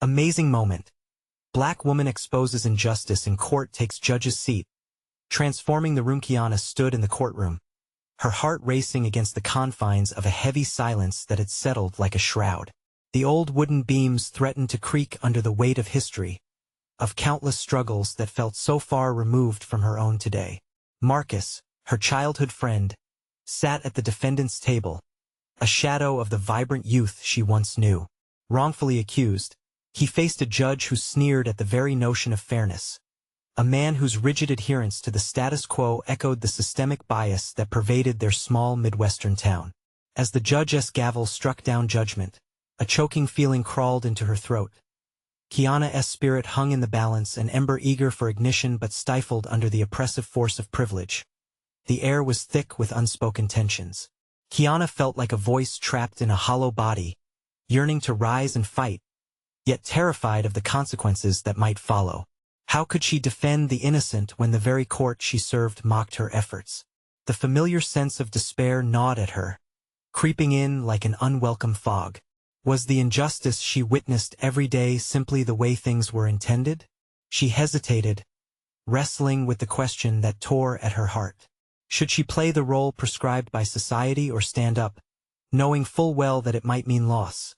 Amazing moment. Black woman exposes injustice in court takes judge's seat. Transforming the room. Kiana stood in the courtroom, her heart racing against the confines of a heavy silence that had settled like a shroud. The old wooden beams threatened to creak under the weight of history, of countless struggles that felt so far removed from her own today. Marcus, her childhood friend, sat at the defendant's table, a shadow of the vibrant youth she once knew. Wrongfully accused, he faced a judge who sneered at the very notion of fairness, a man whose rigid adherence to the status quo echoed the systemic bias that pervaded their small Midwestern town. As the judge's gavel struck down judgment, a choking feeling crawled into her throat. Kiana's spirit hung in the balance, an ember eager for ignition but stifled under the oppressive force of privilege. The air was thick with unspoken tensions. Kiana felt like a voice trapped in a hollow body, yearning to rise and fight, yet terrified of the consequences that might follow. How could she defend the innocent when the very court she served mocked her efforts? The familiar sense of despair gnawed at her, creeping in like an unwelcome fog. Was the injustice she witnessed every day simply the way things were intended? She hesitated, wrestling with the question that tore at her heart. Should she play the role prescribed by society or stand up, knowing full well that it might mean loss?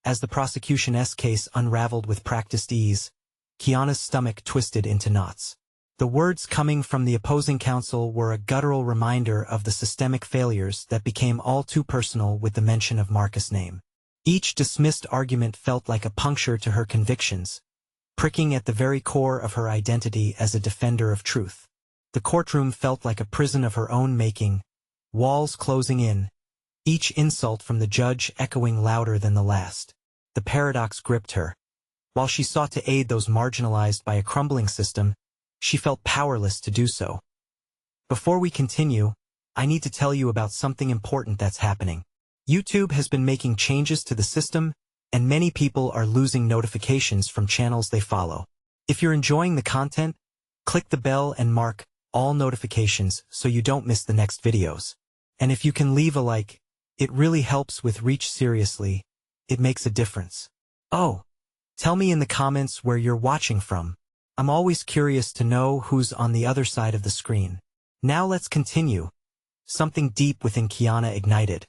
As the prosecution's case unraveled with practiced ease, Kiana's stomach twisted into knots. The words coming from the opposing counsel were a guttural reminder of the systemic failures that became all too personal with the mention of Marcus' name. Each dismissed argument felt like a puncture to her convictions, pricking at the very core of her identity as a defender of truth. The courtroom felt like a prison of her own making, walls closing in, each insult from the judge echoing louder than the last. The paradox gripped her. While she sought to aid those marginalized by a crumbling system, she felt powerless to do so. Before we continue, I need to tell you about something important that's happening. YouTube has been making changes to the system, and many people are losing notifications from channels they follow. If you're enjoying the content, click the bell and mark all notifications so you don't miss the next videos. And if you can leave a like, it really helps with reach. Seriously, it makes a difference. Oh, tell me in the comments where you're watching from. I'm always curious to know who's on the other side of the screen. Now let's continue. Something deep within Kiana ignited.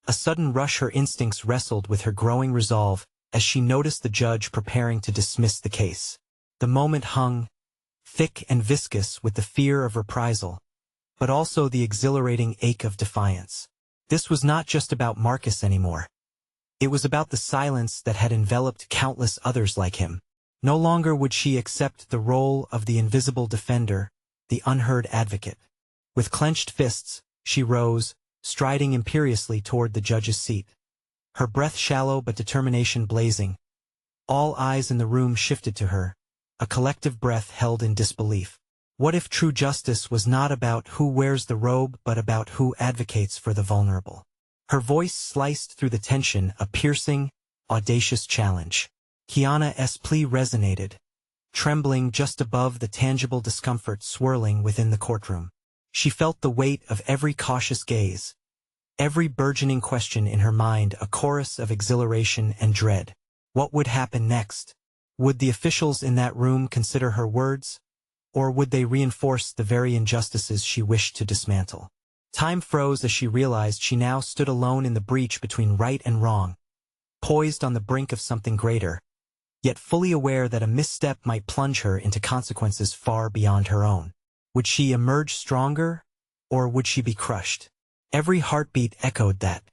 A sudden rush. Her instincts wrestled with her growing resolve as she noticed the judge preparing to dismiss the case. The moment hung, thick and viscous with the fear of reprisal, but also the exhilarating ache of defiance. This was not just about Marcus anymore. It was about the silence that had enveloped countless others like him. No longer would she accept the role of the invisible defender, the unheard advocate. With clenched fists, she rose, striding imperiously toward the judge's seat. Her breath shallow but determination blazing. All eyes in the room shifted to her, a collective breath held in disbelief. What if true justice was not about who wears the robe but about who advocates for the vulnerable? Her voice sliced through the tension, a piercing, audacious challenge. Kiana's plea resonated, trembling just above the tangible discomfort swirling within the courtroom. She felt the weight of every cautious gaze, every burgeoning question in her mind, a chorus of exhilaration and dread. What would happen next? Would the officials in that room consider her words, or would they reinforce the very injustices she wished to dismantle? Time froze as she realized she now stood alone in the breach between right and wrong, poised on the brink of something greater, yet fully aware that a misstep might plunge her into consequences far beyond her own. Would she emerge stronger, or would she be crushed? Every heartbeat echoed that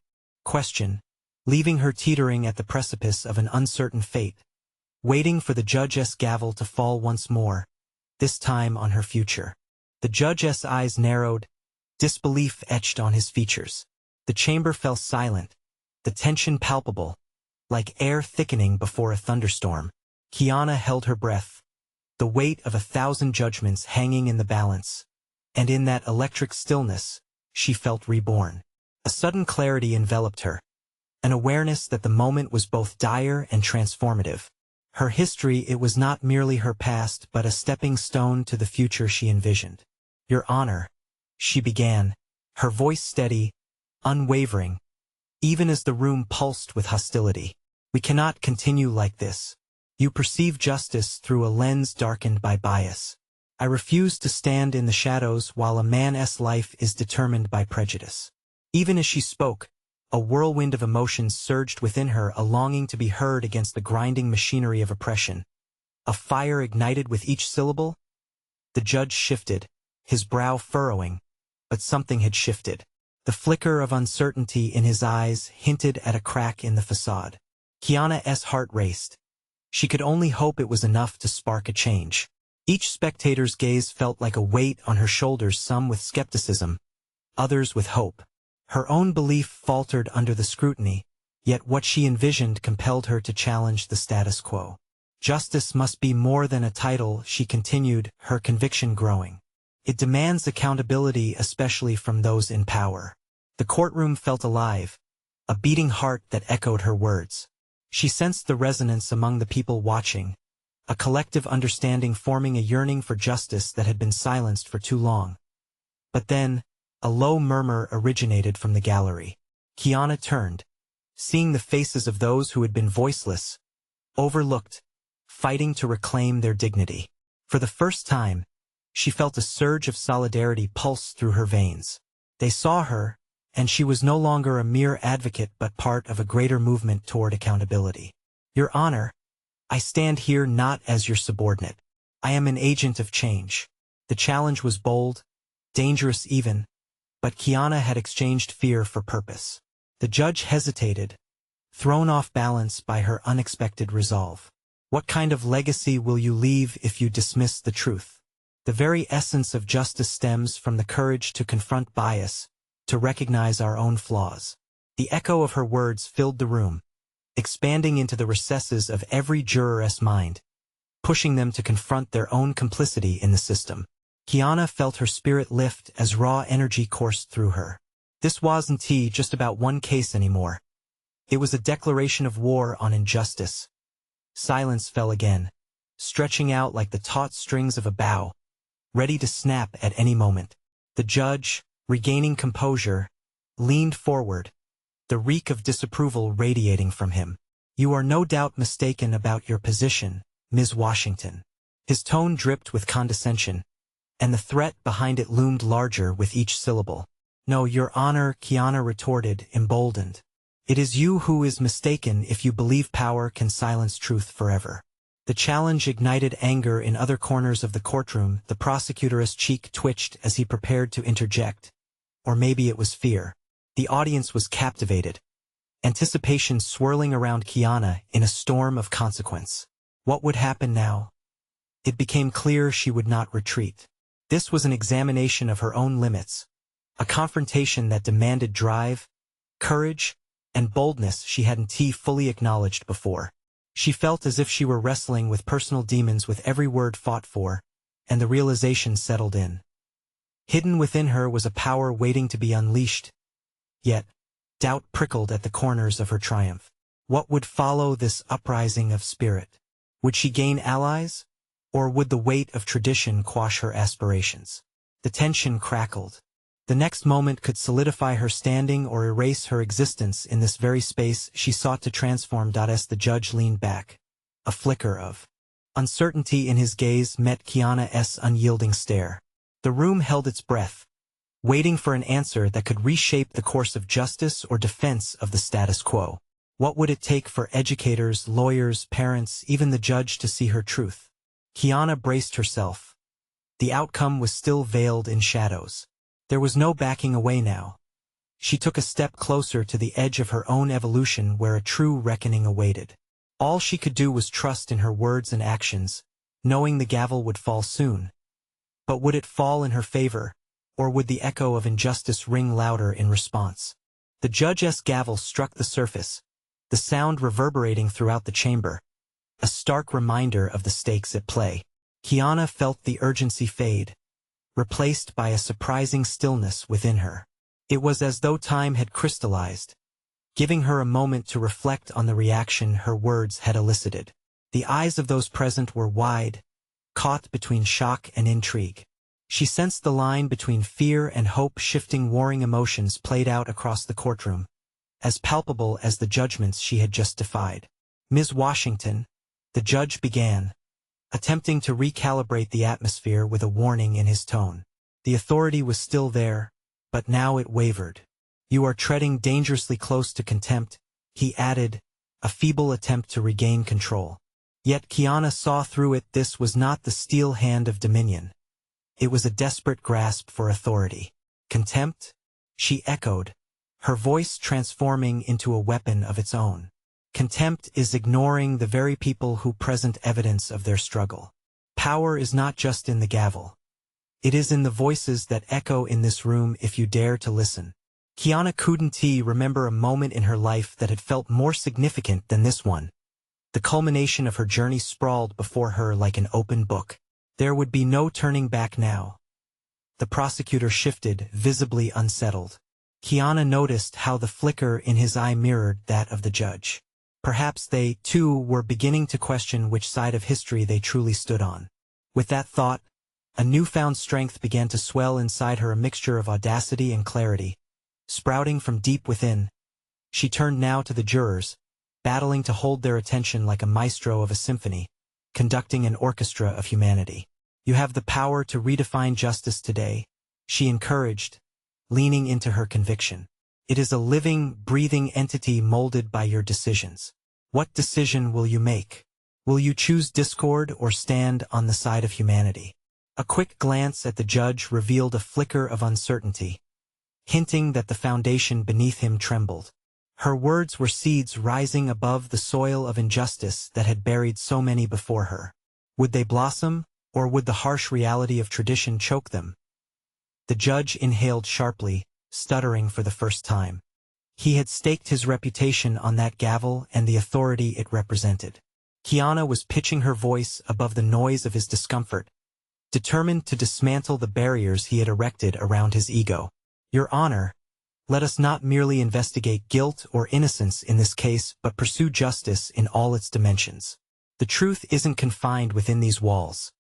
question, leaving her teetering at the precipice of an uncertain fate, waiting for the judge's gavel to fall once more, this time on her future. The judge's eyes narrowed, disbelief etched on his features. The chamber fell silent, the tension palpable, like air thickening before a thunderstorm. Kiana held her breath, the weight of 1,000 judgments hanging in the balance, and in that electric stillness, she felt reborn. A sudden clarity enveloped her, an awareness that the moment was both dire and transformative. Her history, it was not merely her past but a stepping stone to the future she envisioned. "Your Honor," she began, her voice steady, unwavering, even as the room pulsed with hostility. "We cannot continue like this. You perceive justice through a lens darkened by bias. I refuse to stand in the shadows while a man's life is determined by prejudice. Even as she spoke, a whirlwind of emotions surged within her, a longing to be heard against the grinding machinery of oppression. A fire ignited with each syllable. The judge shifted, his brow furrowing, but something had shifted. The flicker of uncertainty in his eyes hinted at a crack in the facade. Kiana's heart raced. She could only hope it was enough to spark a change. Each spectator's gaze felt like a weight on her shoulders, some with skepticism, others with hope. Her own belief faltered under the scrutiny, yet what she envisioned compelled her to challenge the status quo. Justice must be more than a title, she continued, her conviction growing. It demands accountability, especially from those in power. The courtroom felt alive, a beating heart that echoed her words. She sensed the resonance among the people watching, a collective understanding forming, a yearning for justice that had been silenced for too long. But then, a low murmur originated from the gallery. Kiana turned, seeing the faces of those who had been voiceless, overlooked, fighting to reclaim their dignity. For the first time, she felt a surge of solidarity pulse through her veins. They saw her, and she was no longer a mere advocate but part of a greater movement toward accountability. Your Honor, I stand here not as your subordinate. I am an agent of change. The challenge was bold, dangerous even, but Kiana had exchanged fear for purpose. The judge hesitated, thrown off balance by her unexpected resolve. What kind of legacy will you leave if you dismiss the truth? The very essence of justice stems from the courage to confront bias, to recognize our own flaws. The echo of her words filled the room, expanding into the recesses of every juror's mind, pushing them to confront their own complicity in the system. Kiana felt her spirit lift as raw energy coursed through her. This wasn't just about one case anymore. It was a declaration of war on injustice. Silence fell again, stretching out like the taut strings of a bow, ready to snap at any moment. The judge, regaining composure, leaned forward, the reek of disapproval radiating from him. You are no doubt mistaken about your position, Ms. Washington. His tone dripped with condescension, and the threat behind it loomed larger with each syllable. No, Your Honor, Kiana retorted, emboldened. It is you who is mistaken if you believe power can silence truth forever. The challenge ignited anger in other corners of the courtroom. The prosecutor's cheek twitched as he prepared to interject. Or maybe it was fear. The audience was captivated, anticipation swirling around Kiana in a storm of consequence. What would happen now? It became clear she would not retreat. This was an examination of her own limits, a confrontation that demanded drive, courage, and boldness she hadn't fully acknowledged before. She felt as if she were wrestling with personal demons with every word fought for, and the realization settled in. Hidden within her was a power waiting to be unleashed, yet doubt prickled at the corners of her triumph. What would follow this uprising of spirit? Would she gain allies, or would the weight of tradition quash her aspirations? The tension crackled. The next moment could solidify her standing or erase her existence in this very space she sought to transform. As the judge leaned back, a flicker of uncertainty in his gaze met Kiana's unyielding stare. The room held its breath, waiting for an answer that could reshape the course of justice or defense of the status quo. What would it take for educators, lawyers, parents, even the judge to see her truth? Kiana braced herself. The outcome was still veiled in shadows. There was no backing away now. She took a step closer to the edge of her own evolution where a true reckoning awaited. All she could do was trust in her words and actions, knowing the gavel would fall soon. But would it fall in her favor, or would the echo of injustice ring louder in response? The judge's gavel struck the surface, the sound reverberating throughout the chamber, a stark reminder of the stakes at play. Kiana felt the urgency fade, replaced by a surprising stillness within her. It was as though time had crystallized, giving her a moment to reflect on the reaction her words had elicited. The eyes of those present were wide, caught between shock and intrigue. She sensed the line between fear and hope shifting, warring emotions played out across the courtroom, as palpable as the judgments she had just defied. Ms. Washington, The judge began, attempting to recalibrate the atmosphere with a warning in his tone. The authority was still there, but now it wavered. "You are treading dangerously close to contempt," he added, a feeble attempt to regain control. Yet Kiana saw through it. This was not the steel hand of dominion. It was a desperate grasp for authority. "Contempt?" she echoed, her voice transforming into a weapon of its own. "Contempt is ignoring the very people who present evidence of their struggle. Power is not just in the gavel. It is in the voices that echo in this room if you dare to listen." Kiana couldn't remember a moment in her life that had felt more significant than this one. The culmination of her journey sprawled before her like an open book. There would be no turning back now. The prosecutor shifted, visibly unsettled. Kiana noticed how the flicker in his eye mirrored that of the judge. Perhaps they, too, were beginning to question which side of history they truly stood on. With that thought, a newfound strength began to swell inside her, a mixture of audacity and clarity, sprouting from deep within. She turned now to the jurors, battling to hold their attention like a maestro of a symphony, conducting an orchestra of humanity. "You have the power to redefine justice today," she encouraged, leaning into her conviction. "It is a living, breathing entity molded by your decisions. What decision will you make? Will you choose discord or stand on the side of humanity?" A quick glance at the judge revealed a flicker of uncertainty, hinting that the foundation beneath him trembled. Her words were seeds rising above the soil of injustice that had buried so many before her. Would they blossom, or would the harsh reality of tradition choke them? The judge inhaled sharply, stuttering for the first time. He had staked his reputation on that gavel and the authority it represented. Kiana was pitching her voice above the noise of his discomfort, determined to dismantle the barriers he had erected around his ego. "Your Honor, let us not merely investigate guilt or innocence in this case, but pursue justice in all its dimensions. The truth isn't confined within these walls.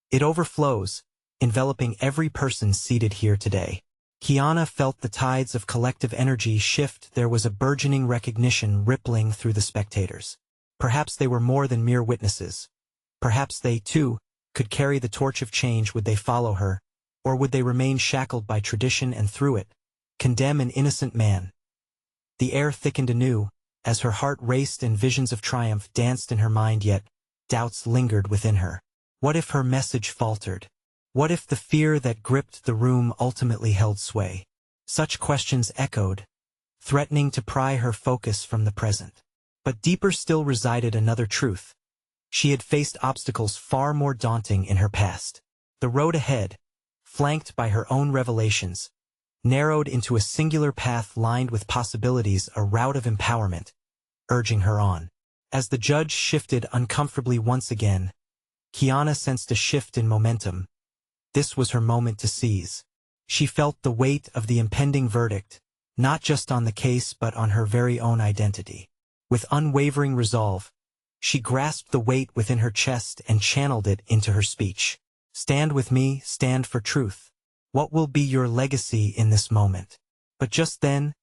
It overflows, enveloping every person seated here today." Kiana felt the tides of collective energy shift. There was a burgeoning recognition rippling through the spectators. Perhaps they were more than mere witnesses. Perhaps they, too, could carry the torch of change. Would they follow her, or would they remain shackled by tradition and through it condemn an innocent man? The air thickened anew, as her heart raced and visions of triumph danced in her mind, yet doubts lingered within her. What if her message faltered? What if the fear that gripped the room ultimately held sway? Such questions echoed, threatening to pry her focus from the present. But deeper still resided another truth. She had faced obstacles far more daunting in her past. The road ahead, flanked by her own revelations, narrowed into a singular path lined with possibilities, a route of empowerment, urging her on. As the judge shifted uncomfortably once again, Kiana sensed a shift in momentum. This was her moment to seize. She felt the weight of the impending verdict, not just on the case but on her very own identity. With unwavering resolve, she grasped the weight within her chest and channeled it into her speech. "Stand with me, stand for truth. What will be your legacy in this moment?" But just then,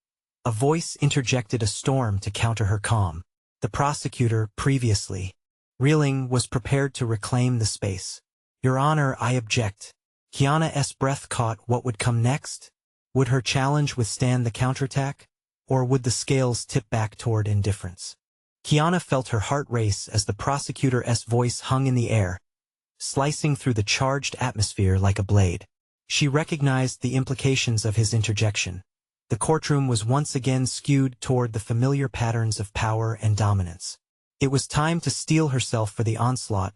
a voice interjected a storm to counter her calm. The prosecutor, previously reeling, was prepared to reclaim the space. "Your Honor, I object." Kiana's breath caught. What would come next? Would her challenge withstand the counterattack, or would the scales tip back toward indifference? Kiana felt her heart race as the prosecutor's voice hung in the air, slicing through the charged atmosphere like a blade. She recognized the implications of his interjection. The courtroom was once again skewed toward the familiar patterns of power and dominance. It was time to steel herself for the onslaught,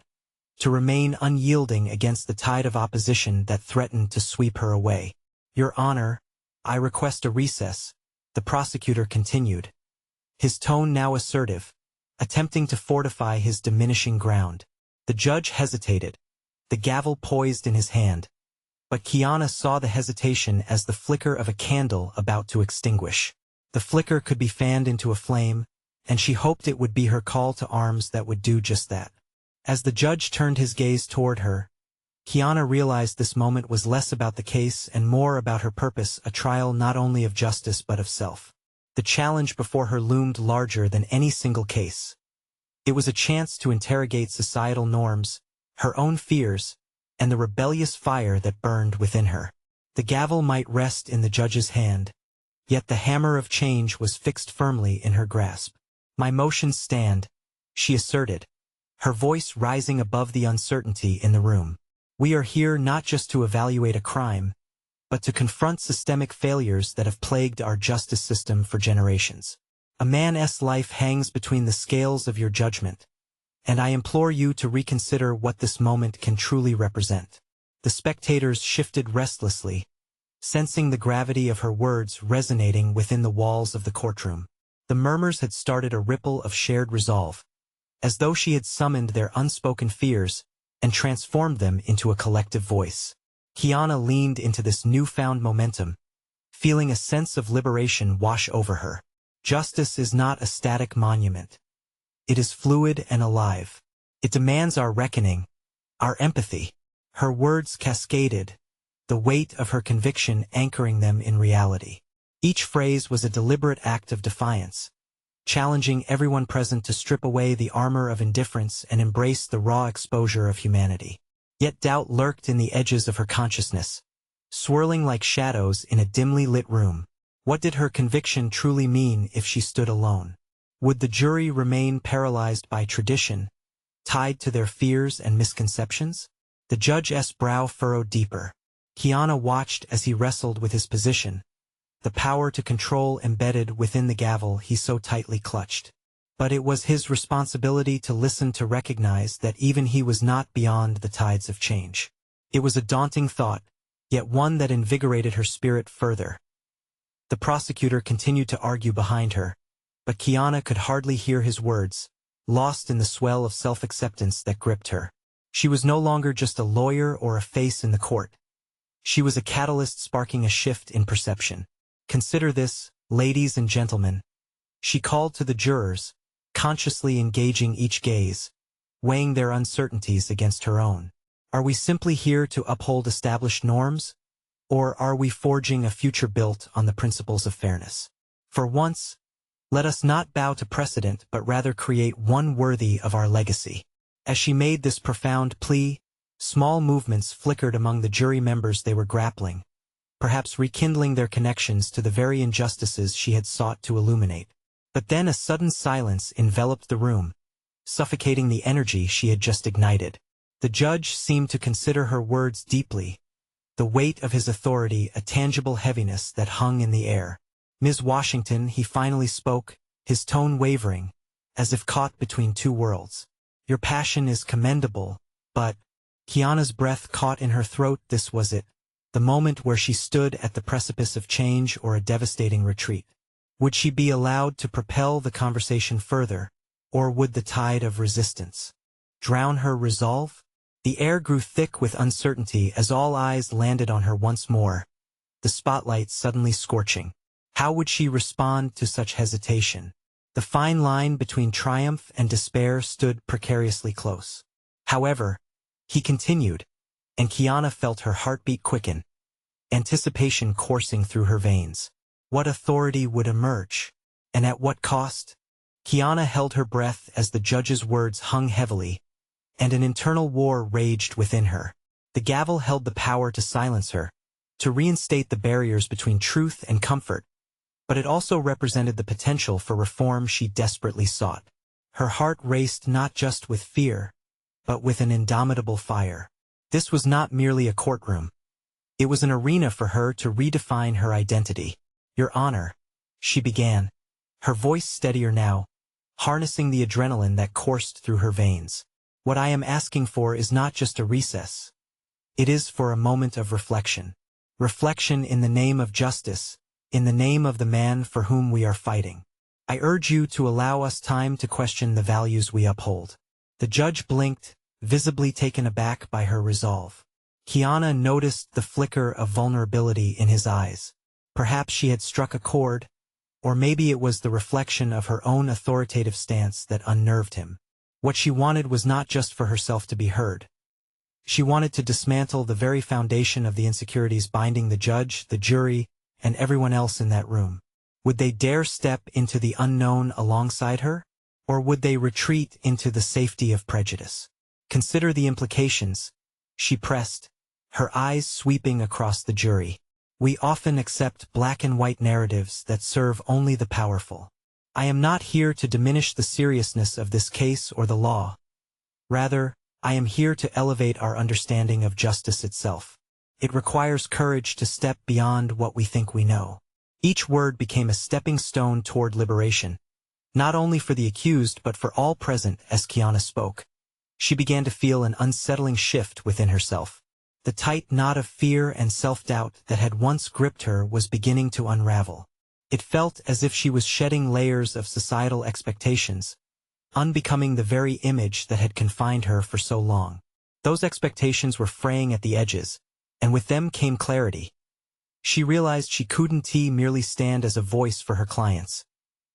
to remain unyielding against the tide of opposition that threatened to sweep her away. "Your Honor, I request a recess," the prosecutor continued, his tone now assertive, attempting to fortify his diminishing ground. The judge hesitated, the gavel poised in his hand. But Kiana saw the hesitation as the flicker of a candle about to extinguish. The flicker could be fanned into a flame, and she hoped it would be her call to arms that would do just that. As the judge turned his gaze toward her, Kiana realized this moment was less about the case and more about her purpose, a trial not only of justice but of self. The challenge before her loomed larger than any single case. It was a chance to interrogate societal norms, her own fears, and the rebellious fire that burned within her. The gavel might rest in the judge's hand, yet the hammer of change was fixed firmly in her grasp. "My motions stand," she asserted, her voice rising above the uncertainty in the room. "We are here not just to evaluate a crime, but to confront systemic failures that have plagued our justice system for generations. A man's life hangs between the scales of your judgment, and I implore you to reconsider what this moment can truly represent." The spectators shifted restlessly, sensing the gravity of her words resonating within the walls of the courtroom. The murmurs had started a ripple of shared resolve, as though she had summoned their unspoken fears and transformed them into a collective voice. Kiana leaned into this newfound momentum, feeling a sense of liberation wash over her. Justice is not a static monument. It is fluid and alive. It demands our reckoning, our empathy. Her words cascaded, the weight of her conviction anchoring them in reality. Each phrase was a deliberate act of defiance, challenging everyone present to strip away the armor of indifference and embrace the raw exposure of humanity. Yet doubt lurked in the edges of her consciousness, swirling like shadows in a dimly lit room. What did her conviction truly mean if she stood alone? Would the jury remain paralyzed by tradition, tied to their fears and misconceptions? The judge's brow furrowed deeper. Kiana watched as he wrestled with his position, the power to control embedded within the gavel he so tightly clutched. But it was his responsibility to listen, to recognize that even he was not beyond the tides of change. It was a daunting thought, yet one that invigorated her spirit further. The prosecutor continued to argue behind her, but Kiana could hardly hear his words, lost in the swell of self-acceptance that gripped her. She was no longer just a lawyer or a face in the court. She was a catalyst sparking a shift in perception. "Consider this, ladies and gentlemen," she called to the jurors, consciously engaging each gaze, weighing their uncertainties against her own. "Are we simply here to uphold established norms, or are we forging a future built on the principles of fairness? For once, let us not bow to precedent but rather create one worthy of our legacy." As she made this profound plea, small movements flickered among the jury members. They were grappling, perhaps rekindling their connections to the very injustices she had sought to illuminate. But then a sudden silence enveloped the room, suffocating the energy she had just ignited. The judge seemed to consider her words deeply, the weight of his authority a tangible heaviness that hung in the air. "Ms. Washington," he finally spoke, his tone wavering, as if caught between two worlds. "Your passion is commendable, but—" Kiana's breath caught in her throat. This was it, the moment where she stood at the precipice of change or a devastating retreat. Would she be allowed to propel the conversation further, or would the tide of resistance drown her resolve? The air grew thick with uncertainty as all eyes landed on her once more, the spotlight suddenly scorching. How would she respond to such hesitation? The fine line between triumph and despair stood precariously close. However, he continued, and Kiana felt her heartbeat quicken, anticipation coursing through her veins. What authority would emerge? And at what cost? Kiana held her breath as the judge's words hung heavily, and an internal war raged within her. The gavel held the power to silence her, to reinstate the barriers between truth and comfort, but it also represented the potential for reform she desperately sought. Her heart raced not just with fear, but with an indomitable fire. This was not merely a courtroom. It was an arena for her to redefine her identity. "Your Honor," she began, her voice steadier now, harnessing the adrenaline that coursed through her veins. "What I am asking for is not just a recess. It is for a moment of reflection. Reflection in the name of justice, in the name of the man for whom we are fighting. I urge you to allow us time to question the values we uphold." The judge blinked, visibly taken aback by her resolve. Kiana noticed the flicker of vulnerability in his eyes. Perhaps she had struck a chord, or maybe it was the reflection of her own authoritative stance that unnerved him. What she wanted was not just for herself to be heard. She wanted to dismantle the very foundation of the insecurities binding the judge, the jury, and everyone else in that room. Would they dare step into the unknown alongside her? Or would they retreat into the safety of prejudice? Consider the implications, she pressed, her eyes sweeping across the jury. We often accept black and white narratives that serve only the powerful. I am not here to diminish the seriousness of this case or the law. Rather, I am here to elevate our understanding of justice itself. It requires courage to step beyond what we think we know. Each word became a stepping stone toward liberation, not only for the accused but for all present. As Kiana spoke, she began to feel an unsettling shift within herself. The tight knot of fear and self-doubt that had once gripped her was beginning to unravel. It felt as if she was shedding layers of societal expectations, unbecoming the very image that had confined her for so long. Those expectations were fraying at the edges, and with them came clarity. She realized she couldn't merely stand as a voice for her clients.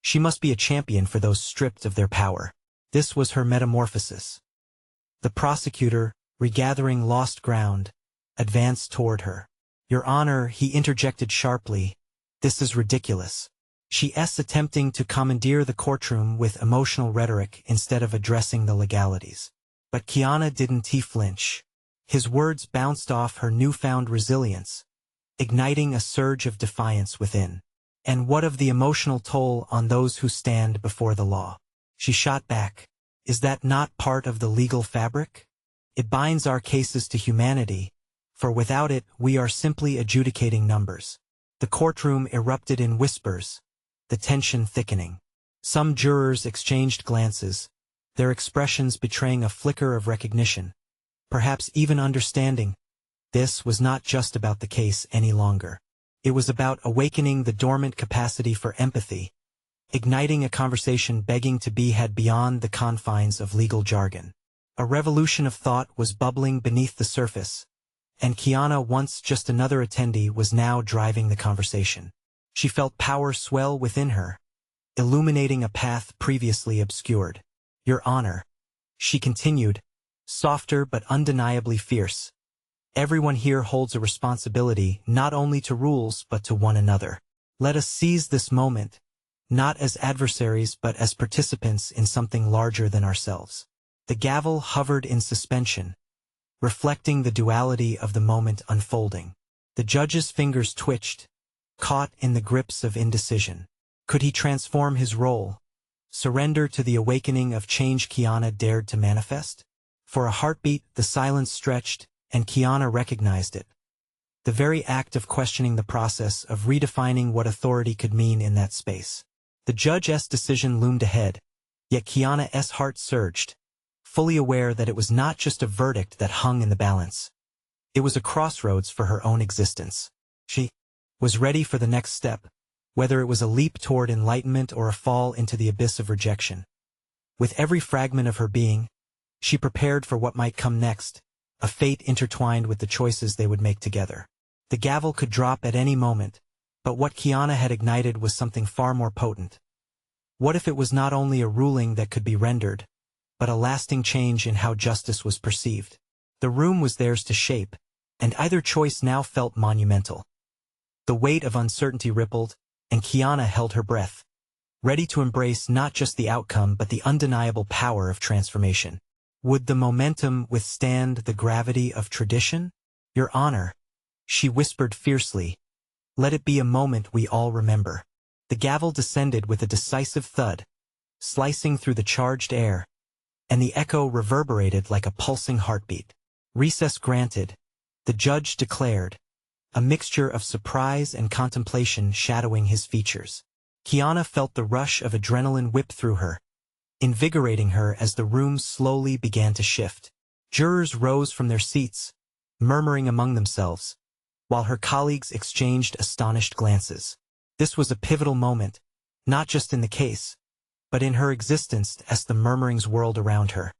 She must be a champion for those stripped of their power. This was her metamorphosis. The prosecutor, regathering lost ground, advanced toward her. "Your Honor," he interjected sharply, "this is ridiculous." She*s attempting to commandeer the courtroom with emotional rhetoric instead of addressing the legalities. But Kiana didn't flinch. His words bounced off her newfound resilience, igniting a surge of defiance within. "And what of the emotional toll on those who stand before the law?" She shot back. "Is that not part of the legal fabric? It binds our cases to humanity, for without it we are simply adjudicating numbers." The courtroom erupted in whispers, the tension thickening. Some jurors exchanged glances, their expressions betraying a flicker of recognition, perhaps even understanding. This was not just about the case any longer. It was about awakening the dormant capacity for empathy, igniting a conversation begging to be had beyond the confines of legal jargon. A revolution of thought was bubbling beneath the surface, and Kiana, once just another attendee, was now driving the conversation. She felt power swell within her, illuminating a path previously obscured. "Your Honor," she continued, softer but undeniably fierce, "everyone here holds a responsibility not only to rules but to one another. Let us seize this moment, not as adversaries but as participants in something larger than ourselves." The gavel hovered in suspension, reflecting the duality of the moment unfolding. The judge's fingers twitched, caught in the grips of indecision. Could he transform his role, surrender to the awakening of change Kiana dared to manifest? For a heartbeat, the silence stretched, and Kiana recognized it. The very act of questioning the process of redefining what authority could mean in that space. The judge's decision loomed ahead, yet Kiana's heart surged, fully aware that it was not just a verdict that hung in the balance. It was a crossroads for her own existence. She was ready for the next step, whether it was a leap toward enlightenment or a fall into the abyss of rejection. With every fragment of her being, she prepared for what might come next, a fate intertwined with the choices they would make together. The gavel could drop at any moment, but what Kiana had ignited was something far more potent. What if it was not only a ruling that could be rendered, but a lasting change in how justice was perceived? The room was theirs to shape, and either choice now felt monumental. The weight of uncertainty rippled, and Kiana held her breath, ready to embrace not just the outcome but the undeniable power of transformation. Would the momentum withstand the gravity of tradition? "Your Honor," she whispered fiercely, "let it be a moment we all remember." The gavel descended with a decisive thud, slicing through the charged air, and the echo reverberated like a pulsing heartbeat. "Recess granted," the judge declared, a mixture of surprise and contemplation shadowing his features. Kiana felt the rush of adrenaline whip through her, invigorating her as the room slowly began to shift. Jurors rose from their seats, murmuring among themselves, while her colleagues exchanged astonished glances. This was a pivotal moment, not just in the case, but in her existence as the murmurings whirled around her.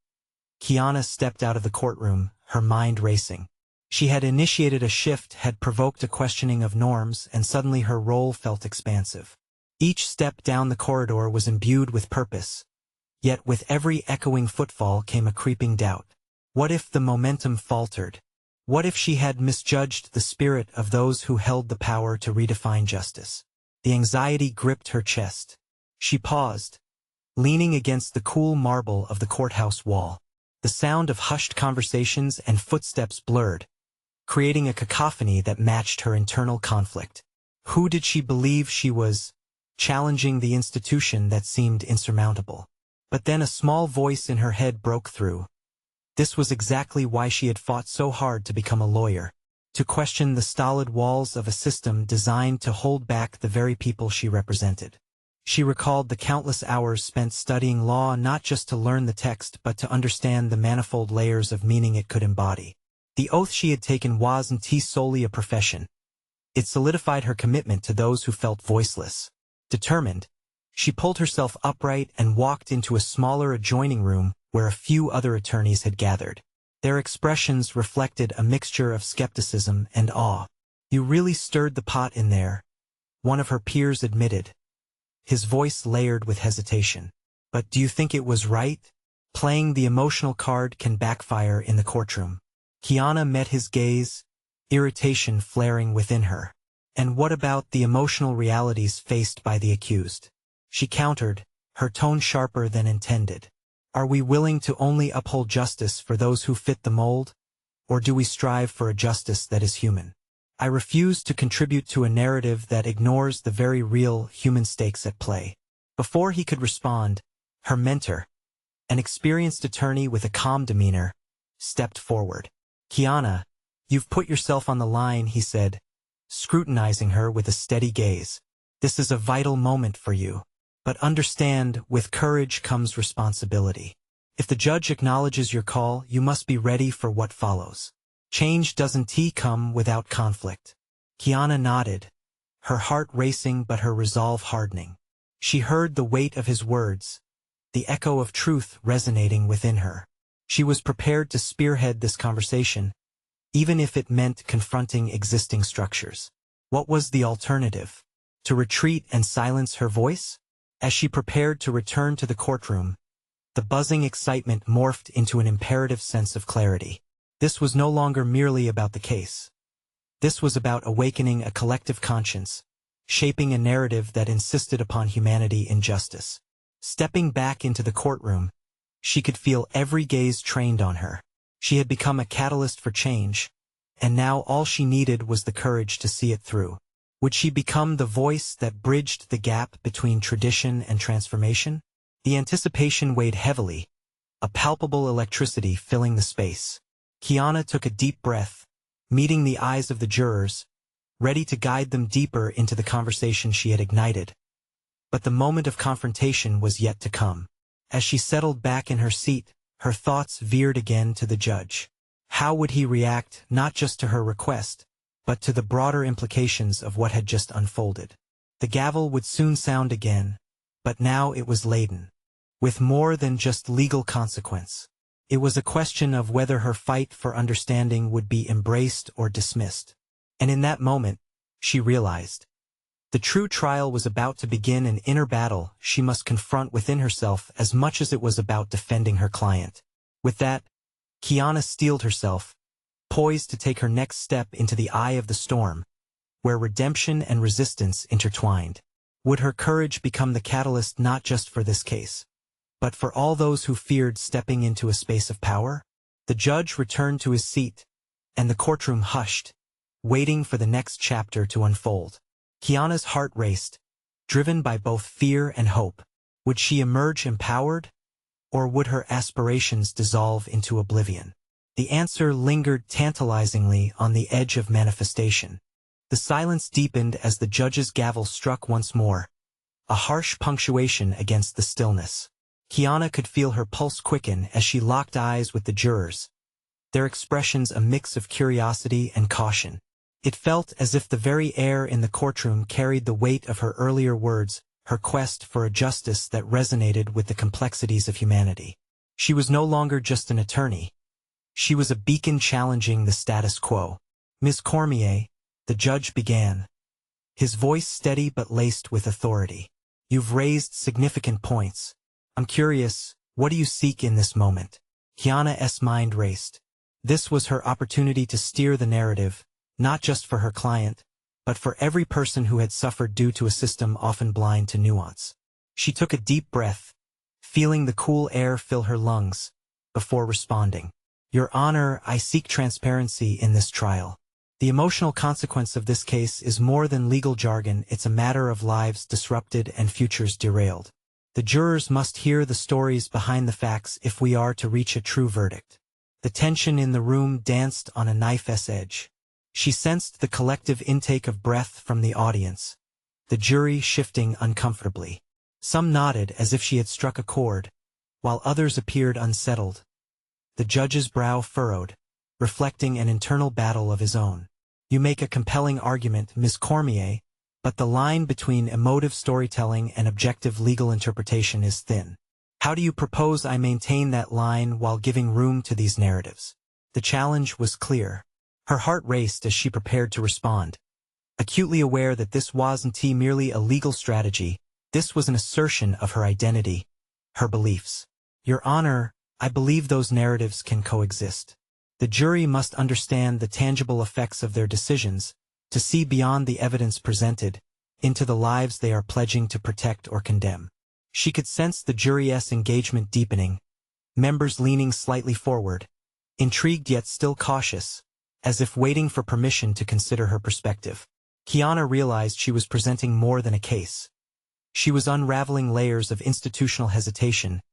Kiana stepped out of the courtroom, her mind racing. She had initiated a shift, had provoked a questioning of norms, and suddenly her role felt expansive. Each step down the corridor was imbued with purpose, yet with every echoing footfall came a creeping doubt. What if the momentum faltered? What if she had misjudged the spirit of those who held the power to redefine justice? The anxiety gripped her chest. She paused, leaning against the cool marble of the courthouse wall. The sound of hushed conversations and footsteps blurred, creating a cacophony that matched her internal conflict. Who did she believe she was, challenging the institution that seemed insurmountable? But then a small voice in her head broke through. This was exactly why she had fought so hard to become a lawyer, to question the stolid walls of a system designed to hold back the very people she represented. She recalled the countless hours spent studying law not just to learn the text but to understand the manifold layers of meaning it could embody. The oath she had taken wasn't solely a profession. It solidified her commitment to those who felt voiceless. Determined, she pulled herself upright and walked into a smaller adjoining room where a few other attorneys had gathered. Their expressions reflected a mixture of skepticism and awe. "You really stirred the pot in there," one of her peers admitted, his voice layered with hesitation. "But do you think it was right? Playing the emotional card can backfire in the courtroom." Kiana met his gaze, irritation flaring within her. "And what about the emotional realities faced by the accused?" She countered, her tone sharper than intended. "Are we willing to only uphold justice for those who fit the mold? Or do we strive for a justice that is human? I refuse to contribute to a narrative that ignores the very real human stakes at play." Before he could respond, her mentor, an experienced attorney with a calm demeanor, stepped forward. "Kiana, you've put yourself on the line," he said, scrutinizing her with a steady gaze. "This is a vital moment for you. But understand, with courage comes responsibility. If the judge acknowledges your call, you must be ready for what follows. Change doesn't come without conflict." Kiana nodded, her heart racing but her resolve hardening. She heard the weight of his words, the echo of truth resonating within her. She was prepared to spearhead this conversation, even if it meant confronting existing structures. What was the alternative? To retreat and silence her voice? As she prepared to return to the courtroom, the buzzing excitement morphed into an imperative sense of clarity. This was no longer merely about the case. This was about awakening a collective conscience, shaping a narrative that insisted upon humanity and justice. Stepping back into the courtroom, she could feel every gaze trained on her. She had become a catalyst for change, and now all she needed was the courage to see it through. Would she become the voice that bridged the gap between tradition and transformation? The anticipation weighed heavily, a palpable electricity filling the space. Kiana took a deep breath, meeting the eyes of the jurors, ready to guide them deeper into the conversation she had ignited. But the moment of confrontation was yet to come. As she settled back in her seat, her thoughts veered again to the judge. How would he react not just to her request, but to the broader implications of what had just unfolded? The gavel would soon sound again, but now it was laden with more than just legal consequence. It was a question of whether her fight for understanding would be embraced or dismissed. And in that moment, she realized the true trial was about to begin, an inner battle she must confront within herself as much as it was about defending her client. With that, Kiana steeled herself, poised to take her next step into the eye of the storm, where redemption and resistance intertwined. Would her courage become the catalyst not just for this case, but for all those who feared stepping into a space of power? The judge returned to his seat, and the courtroom hushed, waiting for the next chapter to unfold. Kiana's heart raced, driven by both fear and hope. Would she emerge empowered, or would her aspirations dissolve into oblivion? The answer lingered tantalizingly on the edge of manifestation. The silence deepened as the judge's gavel struck once more, a harsh punctuation against the stillness. Kiana could feel her pulse quicken as she locked eyes with the jurors, their expressions a mix of curiosity and caution. It felt as if the very air in the courtroom carried the weight of her earlier words, her quest for a justice that resonated with the complexities of humanity. She was no longer just an attorney. She was a beacon challenging the status quo. "Ms. Cormier," the judge began, his voice steady but laced with authority. "You've raised significant points. I'm curious, what do you seek in this moment?" Kiana's mind raced. This was her opportunity to steer the narrative, not just for her client, but for every person who had suffered due to a system often blind to nuance. She took a deep breath, feeling the cool air fill her lungs, before responding. Your Honor, I seek transparency in this trial. The emotional consequence of this case is more than legal jargon, it's a matter of lives disrupted and futures derailed. The jurors must hear the stories behind the facts if we are to reach a true verdict. The tension in the room danced on a knife's edge. She sensed the collective intake of breath from the audience, the jury shifting uncomfortably. Some nodded as if she had struck a chord, while others appeared unsettled. The judge's brow furrowed, reflecting an internal battle of his own. You make a compelling argument, Ms. Cormier, but the line between emotive storytelling and objective legal interpretation is thin. How do you propose I maintain that line while giving room to these narratives? The challenge was clear. Her heart raced as she prepared to respond. Acutely aware that this wasn't merely a legal strategy, this was an assertion of her identity, her beliefs. Your Honor, I believe those narratives can coexist. The jury must understand the tangible effects of their decisions, to see beyond the evidence presented, into the lives they are pledging to protect or condemn. She could sense the jury's engagement deepening, members leaning slightly forward, intrigued yet still cautious, as if waiting for permission to consider her perspective. Kiana realized she was presenting more than a case. She was unraveling layers of institutional hesitation,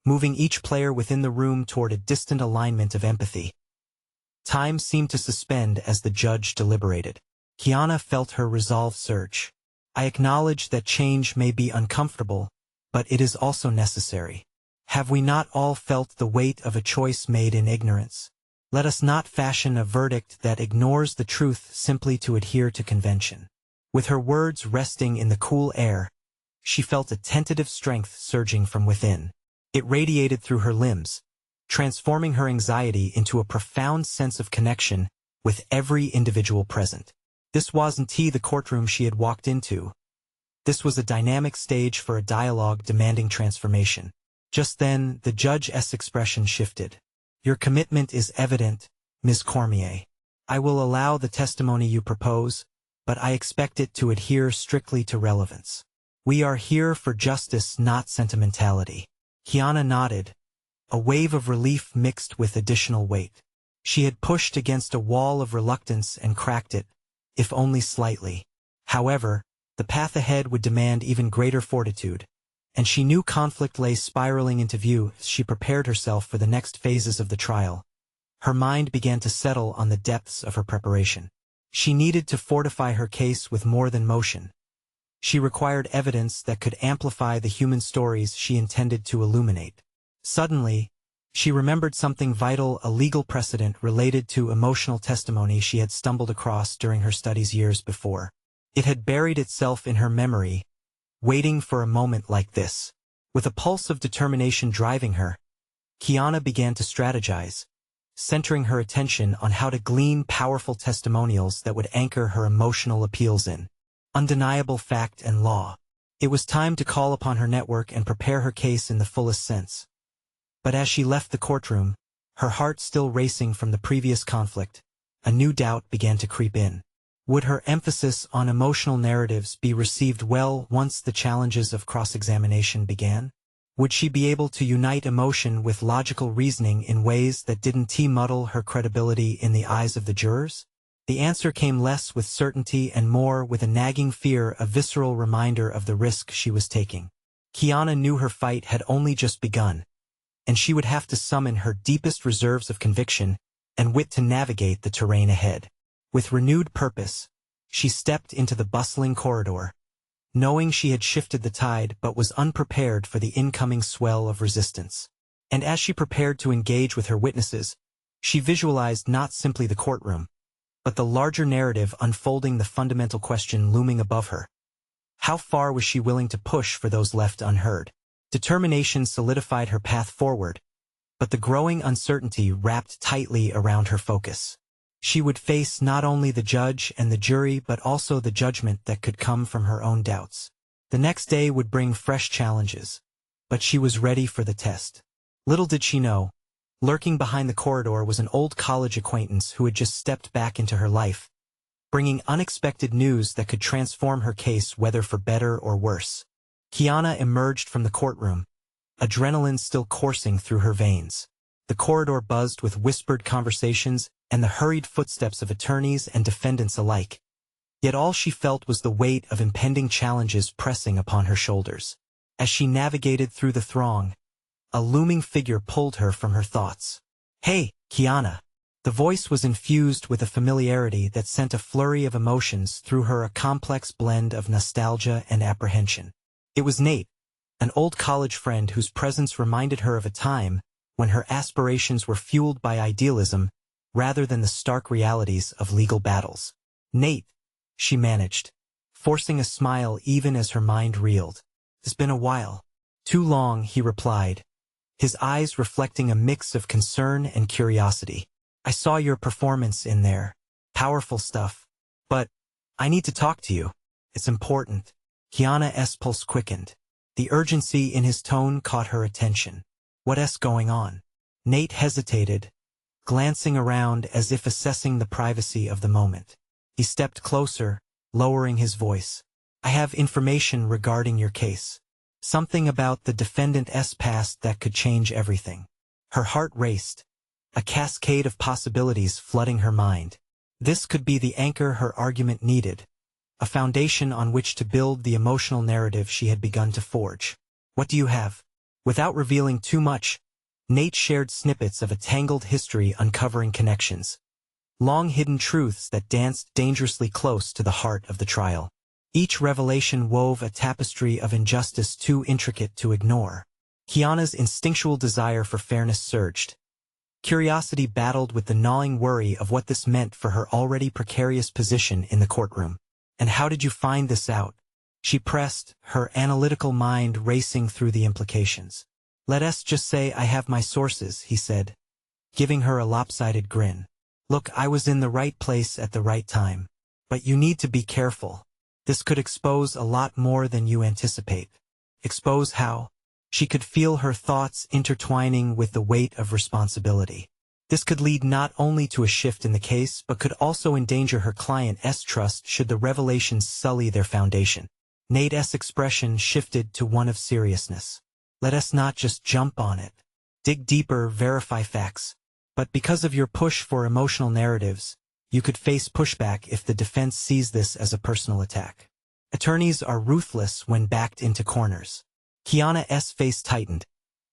moving each player within the room toward a distant alignment of empathy. Time seemed to suspend as the judge deliberated. Kiana felt her resolve surge. I acknowledge that change may be uncomfortable, but it is also necessary. Have we not all felt the weight of a choice made in ignorance? Let us not fashion a verdict that ignores the truth simply to adhere to convention. With her words resting in the cool air, she felt a tentative strength surging from within. It radiated through her limbs, transforming her anxiety into a profound sense of connection with every individual present. This wasn't the courtroom she had walked into. This was a dynamic stage for a dialogue demanding transformation. Just then, the judge's expression shifted. Your commitment is evident, Ms. Cormier. I will allow the testimony you propose, but I expect it to adhere strictly to relevance. We are here for justice, not sentimentality. Kiana nodded, a wave of relief mixed with additional weight. She had pushed against a wall of reluctance and cracked it, if only slightly. However, the path ahead would demand even greater fortitude, and she knew conflict lay spiraling into view as she prepared herself for the next phases of the trial. Her mind began to settle on the depths of her preparation. She needed to fortify her case with more than motion. She required evidence that could amplify the human stories she intended to illuminate. Suddenly, she remembered something vital, a legal precedent related to emotional testimony she had stumbled across during her studies years before. It had buried itself in her memory, waiting for a moment like this. With a pulse of determination driving her, Kiana began to strategize, centering her attention on how to glean powerful testimonials that would anchor her emotional appeals in undeniable fact and law. It was time to call upon her network and prepare her case in the fullest sense. But as she left the courtroom, her heart still racing from the previous conflict, a new doubt began to creep in. Would her emphasis on emotional narratives be received well once the challenges of cross-examination began? Would she be able to unite emotion with logical reasoning in ways that didn't muddle her credibility in the eyes of the jurors? The answer came less with certainty and more with a nagging fear, a visceral reminder of the risk she was taking. Kiana knew her fight had only just begun, and she would have to summon her deepest reserves of conviction and wit to navigate the terrain ahead. With renewed purpose, she stepped into the bustling corridor, knowing she had shifted the tide but was unprepared for the incoming swell of resistance. And as she prepared to engage with her witnesses, she visualized not simply the courtroom, but the larger narrative unfolding, the fundamental question looming above her. How far was she willing to push for those left unheard? Determination solidified her path forward, but the growing uncertainty wrapped tightly around her focus. She would face not only the judge and the jury but also the judgment that could come from her own doubts. The next day would bring fresh challenges, but she was ready for the test. Little did she know, lurking behind the corridor was an old college acquaintance who had just stepped back into her life, bringing unexpected news that could transform her case, whether for better or worse. Kiana emerged from the courtroom, adrenaline still coursing through her veins. The corridor buzzed with whispered conversations and the hurried footsteps of attorneys and defendants alike. Yet all she felt was the weight of impending challenges pressing upon her shoulders. As she navigated through the throng, a looming figure pulled her from her thoughts. "Hey, Kiana." The voice was infused with a familiarity that sent a flurry of emotions through her, a complex blend of nostalgia and apprehension. It was Nate, an old college friend whose presence reminded her of a time when her aspirations were fueled by idealism rather than the stark realities of legal battles. "Nate," she managed, forcing a smile even as her mind reeled. "It's been a while." "Too long," he replied, his eyes reflecting a mix of concern and curiosity. "I saw your performance in there. Powerful stuff. But I need to talk to you. It's important." Kiana's pulse quickened. The urgency in his tone caught her attention. "What's going on?" Nate hesitated, glancing around as if assessing the privacy of the moment. He stepped closer, lowering his voice. "I have information regarding your case. Something about the defendant's past that could change everything." Her heart raced, a cascade of possibilities flooding her mind. This could be the anchor her argument needed, a foundation on which to build the emotional narrative she had begun to forge. "What do you have?" Without revealing too much, Nate shared snippets of a tangled history uncovering connections, long-hidden truths that danced dangerously close to the heart of the trial. Each revelation wove a tapestry of injustice too intricate to ignore. Kiana's instinctual desire for fairness surged. Curiosity battled with the gnawing worry of what this meant for her already precarious position in the courtroom. "And how did you find this out?" she pressed, her analytical mind racing through the implications. "Let's just say I have my sources," he said, giving her a lopsided grin. "Look, I was in the right place at the right time. But you need to be careful. This could expose a lot more than you anticipate." "Expose how?" She could feel her thoughts intertwining with the weight of responsibility. This could lead not only to a shift in the case but could also endanger her client's trust should the revelations sully their foundation. Nate's expression shifted to one of seriousness. "Let us not just jump on it. Dig deeper, verify facts. But because of your push for emotional narratives, you could face pushback if the defense sees this as a personal attack. Attorneys are ruthless when backed into corners." Kiana's face tightened,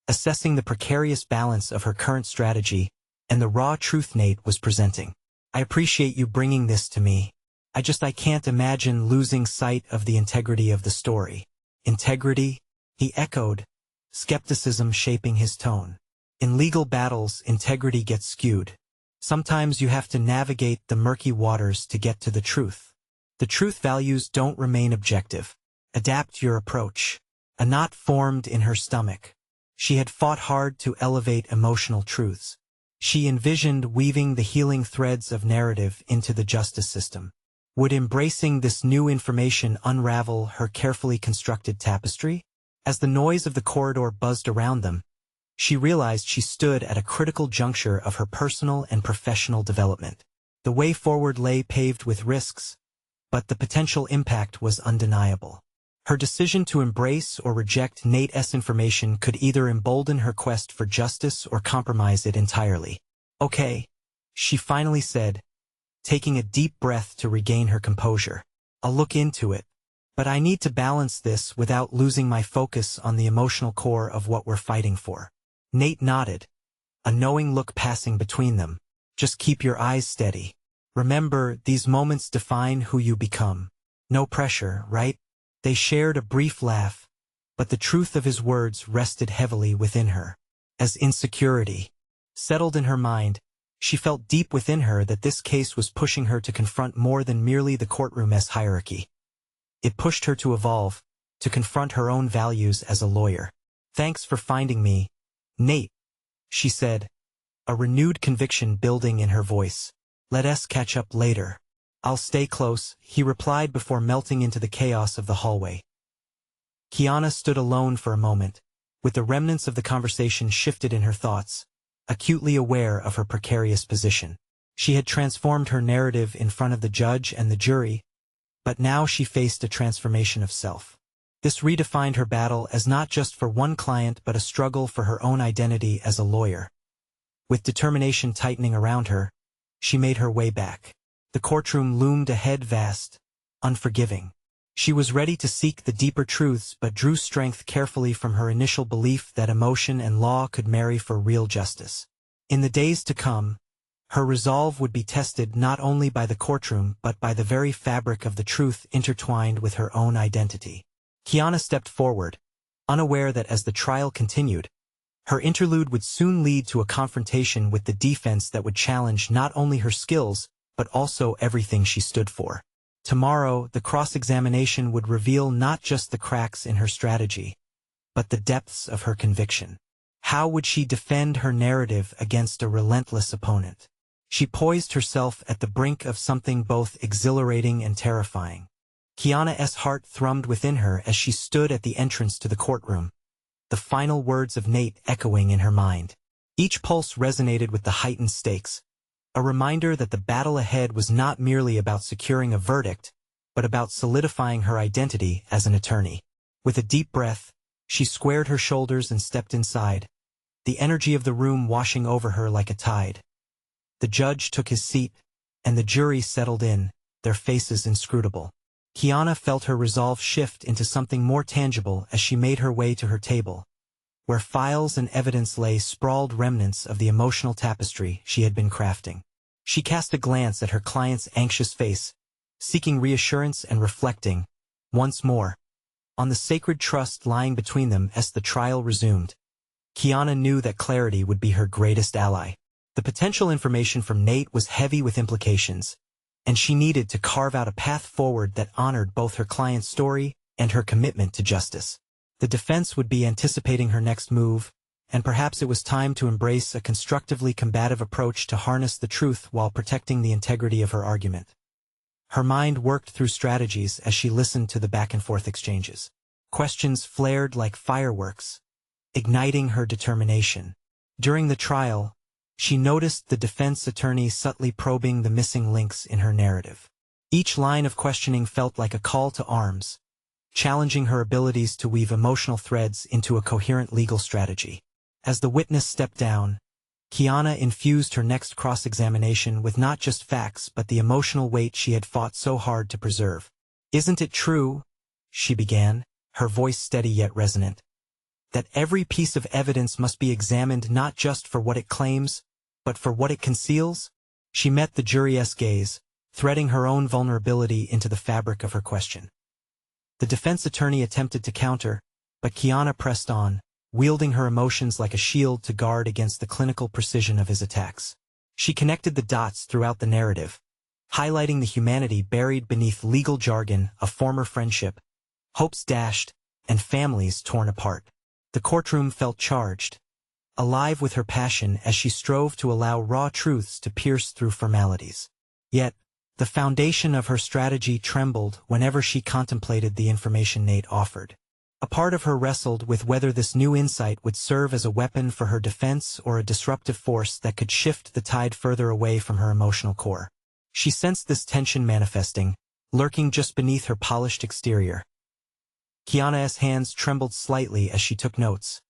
assessing the precarious balance of her current strategy and the raw truth Nate was presenting. "I appreciate you bringing this to me. I can't imagine losing sight of the integrity of the story." "Integrity?" he echoed, skepticism shaping his tone. "In legal battles, integrity gets skewed. Sometimes you have to navigate the murky waters to get to the truth. The truth values don't remain objective. Adapt your approach." A knot formed in her stomach. She had fought hard to elevate emotional truths. She envisioned weaving the healing threads of narrative into the justice system. Would embracing this new information unravel her carefully constructed tapestry? As the noise of the corridor buzzed around them, she realized she stood at a critical juncture of her personal and professional development. The way forward lay paved with risks, but the potential impact was undeniable. Her decision to embrace or reject Nate's information could either embolden her quest for justice or compromise it entirely. "Okay," she finally said, taking a deep breath to regain her composure. "I'll look into it. But I need to balance this without losing my focus on the emotional core of what we're fighting for." Nate nodded, a knowing look passing between them. "Just keep your eyes steady. Remember, these moments define who you become. No pressure, right?" They shared a brief laugh, but the truth of his words rested heavily within her. As insecurity settled in her mind, she felt deep within her that this case was pushing her to confront more than merely the courtroom's hierarchy. It pushed her to evolve, to confront her own values as a lawyer. "Thanks for finding me, Nate," she said, a renewed conviction building in her voice. "Let's catch up later." "I'll stay close," he replied before melting into the chaos of the hallway. Kiana stood alone for a moment, with the remnants of the conversation shifted in her thoughts, acutely aware of her precarious position. She had transformed her narrative in front of the judge and the jury, but now she faced a transformation of self. This redefined her battle as not just for one client but a struggle for her own identity as a lawyer. With determination tightening around her, she made her way back. The courtroom loomed ahead, vast, unforgiving. She was ready to seek the deeper truths but drew strength carefully from her initial belief that emotion and law could marry for real justice. In the days to come, her resolve would be tested not only by the courtroom but by the very fabric of the truth intertwined with her own identity. Kiana stepped forward, unaware that as the trial continued, her interlude would soon lead to a confrontation with the defense that would challenge not only her skills but also everything she stood for. Tomorrow, the cross-examination would reveal not just the cracks in her strategy, but the depths of her conviction. How would she defend her narrative against a relentless opponent? She poised herself at the brink of something both exhilarating and terrifying. Kiana's heart thrummed within her as she stood at the entrance to the courtroom, the final words of Nate echoing in her mind. Each pulse resonated with the heightened stakes, a reminder that the battle ahead was not merely about securing a verdict, but about solidifying her identity as an attorney. With a deep breath, she squared her shoulders and stepped inside, the energy of the room washing over her like a tide. The judge took his seat, and the jury settled in, their faces inscrutable. Kiana felt her resolve shift into something more tangible as she made her way to her table, where files and evidence lay sprawled, remnants of the emotional tapestry she had been crafting. She cast a glance at her client's anxious face, seeking reassurance and reflecting, once more, on the sacred trust lying between them as the trial resumed. Kiana knew that clarity would be her greatest ally. The potential information from Nate was heavy with implications, and she needed to carve out a path forward that honored both her client's story and her commitment to justice. The defense would be anticipating her next move, and perhaps it was time to embrace a constructively combative approach to harness the truth while protecting the integrity of her argument. Her mind worked through strategies as she listened to the back-and-forth exchanges. Questions flared like fireworks, igniting her determination. During the trial, she noticed the defense attorney subtly probing the missing links in her narrative. Each line of questioning felt like a call to arms, challenging her abilities to weave emotional threads into a coherent legal strategy. As the witness stepped down, Kiana infused her next cross-examination with not just facts but the emotional weight she had fought so hard to preserve. "Isn't it true," she began, her voice steady yet resonant, "that every piece of evidence must be examined not just for what it claims, but for what it conceals?" She met the jury's gaze, threading her own vulnerability into the fabric of her question. The defense attorney attempted to counter, but Kiana pressed on, wielding her emotions like a shield to guard against the clinical precision of his attacks. She connected the dots throughout the narrative, highlighting the humanity buried beneath legal jargon, a former friendship, hopes dashed, and families torn apart. The courtroom felt charged, alive with her passion as she strove to allow raw truths to pierce through formalities. Yet, the foundation of her strategy trembled whenever she contemplated the information Nate offered. A part of her wrestled with whether this new insight would serve as a weapon for her defense or a disruptive force that could shift the tide further away from her emotional core. She sensed this tension manifesting, lurking just beneath her polished exterior. Kiana's hands trembled slightly as she took notes,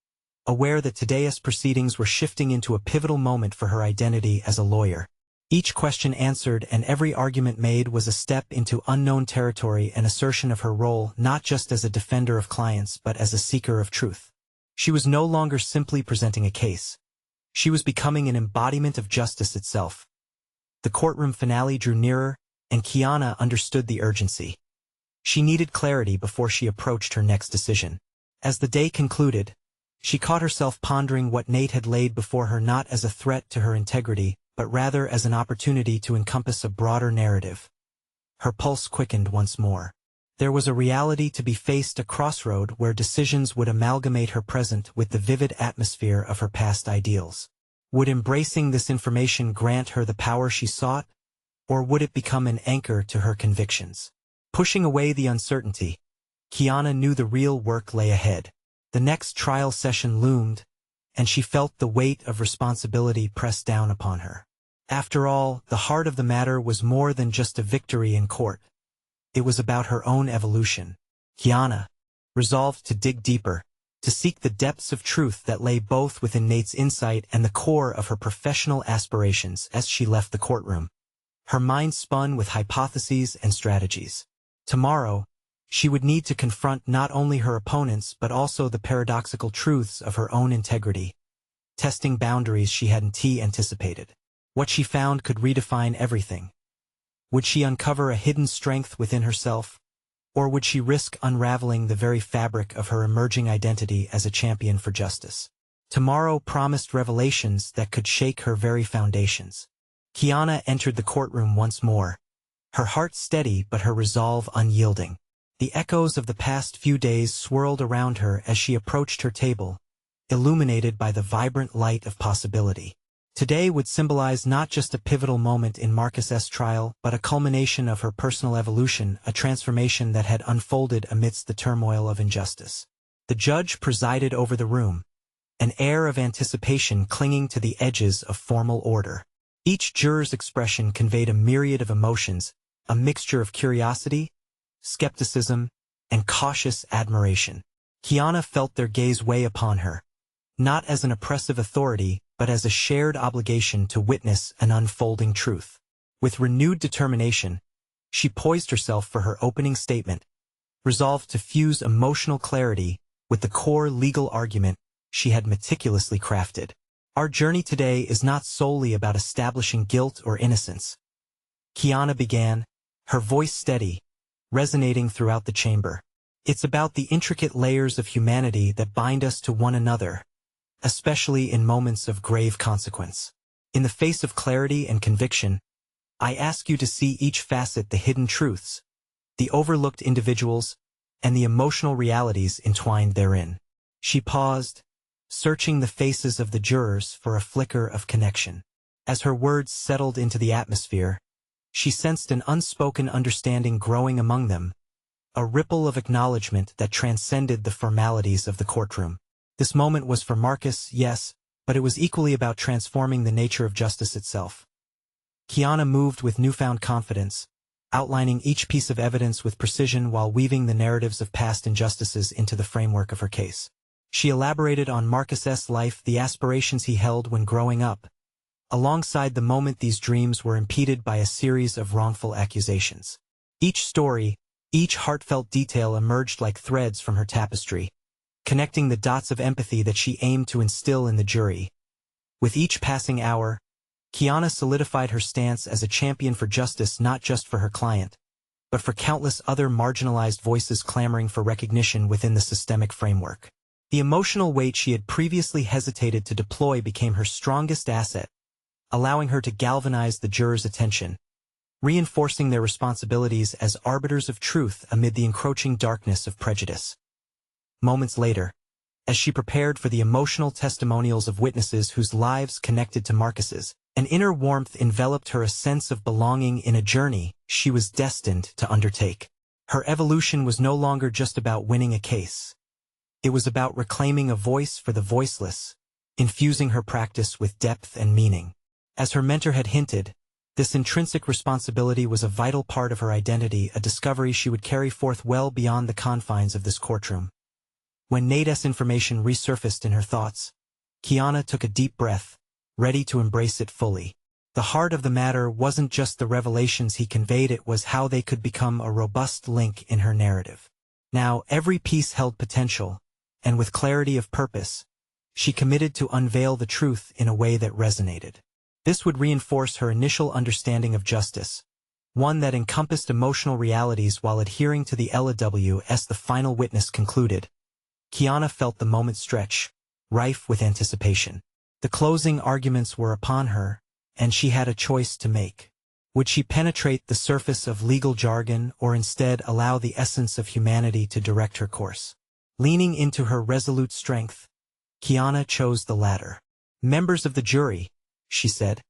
aware that today's proceedings were shifting into a pivotal moment for her identity as a lawyer. Each question answered and every argument made was a step into unknown territory, an assertion of her role not just as a defender of clients but as a seeker of truth. She was no longer simply presenting a case. She was becoming an embodiment of justice itself. The courtroom finale drew nearer, and Kiana understood the urgency. She needed clarity before she approached her next decision. As the day concluded, she caught herself pondering what Nate had laid before her not as a threat to her integrity, but rather as an opportunity to encompass a broader narrative. Her pulse quickened once more. There was a reality to be faced, a crossroad where decisions would amalgamate her present with the vivid atmosphere of her past ideals. Would embracing this information grant her the power she sought, or would it become an anchor to her convictions? Pushing away the uncertainty, Kiana knew the real work lay ahead. The next trial session loomed, and she felt the weight of responsibility press down upon her. After all, the heart of the matter was more than just a victory in court. It was about her own evolution. "Kiana," resolved to dig deeper, to seek the depths of truth that lay both within Nate's insight and the core of her professional aspirations. As she left the courtroom, her mind spun with hypotheses and strategies. Tomorrow, she would need to confront not only her opponents but also the paradoxical truths of her own integrity, testing boundaries she hadn't anticipated. What she found could redefine everything. Would she uncover a hidden strength within herself, or would she risk unraveling the very fabric of her emerging identity as a champion for justice? Tomorrow promised revelations that could shake her very foundations. Kiana entered the courtroom once more, her heart steady but her resolve unyielding. The echoes of the past few days swirled around her as she approached her table, illuminated by the vibrant light of possibility. Today would symbolize not just a pivotal moment in Marcus's trial, but a culmination of her personal evolution, a transformation that had unfolded amidst the turmoil of injustice. The judge presided over the room, an air of anticipation clinging to the edges of formal order. Each juror's expression conveyed a myriad of emotions, a mixture of curiosity, skepticism, and cautious admiration. Kiana felt their gaze weigh upon her, not as an oppressive authority, but as a shared obligation to witness an unfolding truth. With renewed determination, she poised herself for her opening statement, resolved to fuse emotional clarity with the core legal argument she had meticulously crafted. Our journey today is not solely about establishing guilt or innocence. Kiana began, her voice steady, resonating throughout the chamber. It's about the intricate layers of humanity that bind us to one another, especially in moments of grave consequence. In the face of clarity and conviction, I ask you to see each facet, the hidden truths, the overlooked individuals, and the emotional realities entwined therein. She paused, searching the faces of the jurors for a flicker of connection. As her words settled into the atmosphere, she sensed an unspoken understanding growing among them, a ripple of acknowledgement that transcended the formalities of the courtroom. This moment was for Marcus, yes, but it was equally about transforming the nature of justice itself. Kiana moved with newfound confidence, outlining each piece of evidence with precision while weaving the narratives of past injustices into the framework of her case. She elaborated on Marcus's life, the aspirations he held when growing up, alongside the moment these dreams were impeded by a series of wrongful accusations. Each story, each heartfelt detail emerged like threads from her tapestry, connecting the dots of empathy that she aimed to instill in the jury. With each passing hour, Kiana solidified her stance as a champion for justice, not just for her client, but for countless other marginalized voices clamoring for recognition within the systemic framework. The emotional weight she had previously hesitated to deploy became her strongest asset, allowing her to galvanize the jurors' attention, reinforcing their responsibilities as arbiters of truth amid the encroaching darkness of prejudice. Moments later, as she prepared for the emotional testimonials of witnesses whose lives connected to Marcus's, an inner warmth enveloped her, a sense of belonging in a journey she was destined to undertake. Her evolution was no longer just about winning a case. It was about reclaiming a voice for the voiceless, infusing her practice with depth and meaning. As her mentor had hinted, this intrinsic responsibility was a vital part of her identity, a discovery she would carry forth well beyond the confines of this courtroom. When Nate's information resurfaced in her thoughts, Kiana took a deep breath, ready to embrace it fully. The heart of the matter wasn't just the revelations he conveyed, it was how they could become a robust link in her narrative. Now, every piece held potential, and with clarity of purpose, she committed to unveil the truth in a way that resonated. This would reinforce her initial understanding of justice, one that encompassed emotional realities while adhering to the LAW. As the final witness concluded, Kiana felt the moment stretch, rife with anticipation. The closing arguments were upon her, and she had a choice to make. Would she penetrate the surface of legal jargon or instead allow the essence of humanity to direct her course? Leaning into her resolute strength, Kiana chose the latter. "Members of the jury," she said,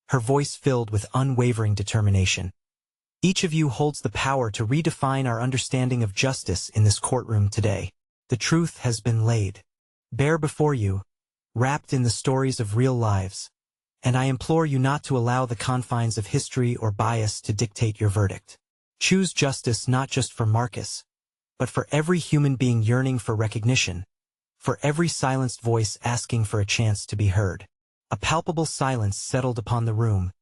her voice filled with unwavering determination, "each of you holds the power to redefine our understanding of justice in this courtroom today. The truth has been laid bare before you, wrapped in the stories of real lives, and I implore you not to allow the confines of history or bias to dictate your verdict. Choose justice not just for Marcus, but for every human being yearning for recognition, for every silenced voice asking for a chance to be heard. A palpable silence settled upon the room,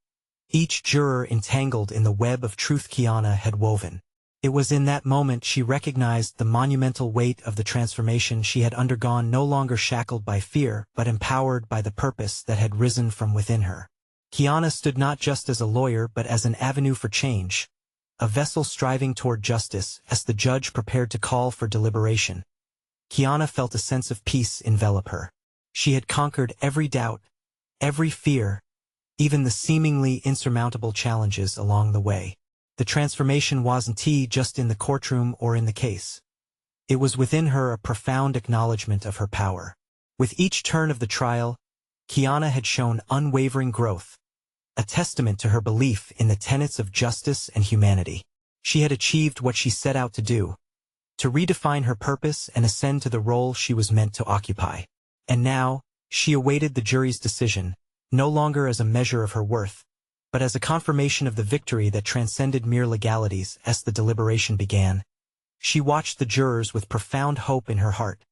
each juror entangled in the web of truth Kiana had woven. It was in that moment she recognized the monumental weight of the transformation she had undergone, no longer shackled by fear, but empowered by the purpose that had risen from within her. Kiana stood not just as a lawyer but as an avenue for change, a vessel striving toward justice. As the judge prepared to call for deliberation, Kiana felt a sense of peace envelop her. She had conquered every doubt, every fear, even the seemingly insurmountable challenges along the way. The transformation wasn't just in the courtroom or in the case. It was within her, a profound acknowledgement of her power. With each turn of the trial, Kiana had shown unwavering growth, a testament to her belief in the tenets of justice and humanity. She had achieved what she set out to do, to redefine her purpose and ascend to the role she was meant to occupy. And now, she awaited the jury's decision, no longer as a measure of her worth, but as a confirmation of the victory that transcended mere legalities. As the deliberation began, she watched the jurors with profound hope in her heart,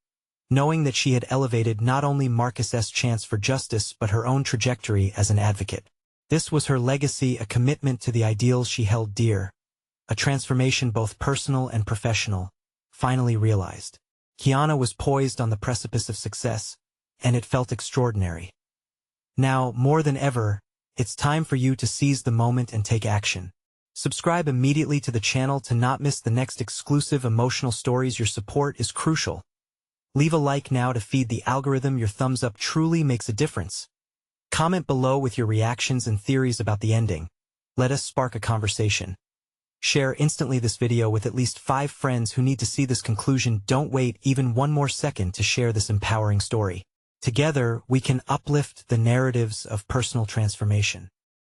knowing that she had elevated not only Marcus's chance for justice but her own trajectory as an advocate. This was her legacy, a commitment to the ideals she held dear, a transformation both personal and professional, finally realized. Kiana was poised on the precipice of success, and it felt extraordinary. Now, more than ever, it's time for you to seize the moment and take action. Subscribe immediately to the channel to not miss the next exclusive emotional stories. Your support is crucial. Leave a like now to feed the algorithm. Your thumbs up truly makes a difference. Comment below with your reactions and theories about the ending. Let us spark a conversation. Share instantly this video with at least 5 friends who need to see this conclusion. Don't wait even one more second to share this empowering story. Together, we can uplift the narratives of personal transformation.